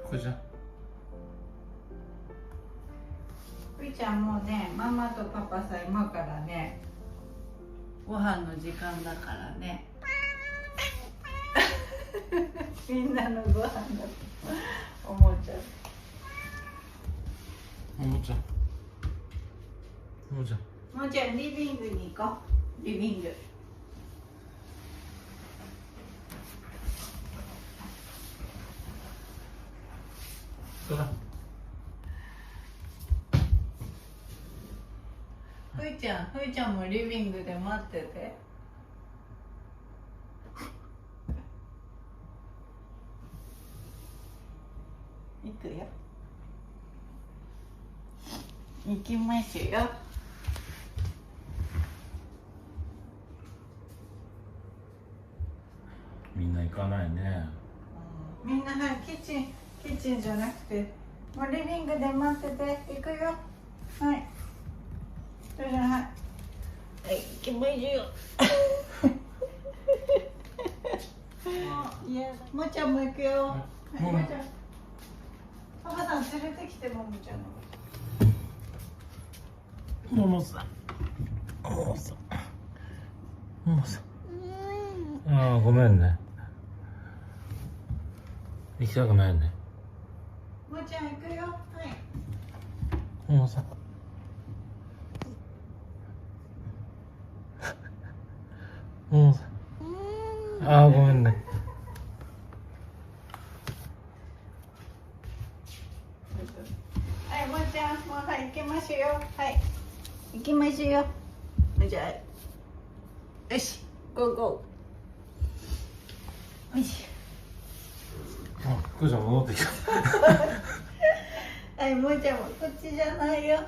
これじゃふいちゃんもうね、ママとパパさ今からねご飯の時間だからねみんなのご飯だと思っちゃう。ももちゃんももちゃんもうちゃんリビングに行こう。リビング。そらふいちゃんもリビングで待ってて。行くよ。行きますよ。みんな行かないね。みんなはいキッチンじゃなくてもうリビングで待ってて。行くよ。はい。それじゃはい。はい、行きましょう。いや、もちゃんも行くよ。はい、もちゃん。パパさん連れてきてももちゃんの。ももさんももさんももさんああごめんね行きたくないねもちゃん行くよ。はい。ももさんももさんああごめんねはい、もちゃんもうはい行きますよ。はい行きますよ。じゃあよしゴーゴー。よし。あ、くーちゃん戻ってきたはい、もうちゃんもこっちじゃないよ。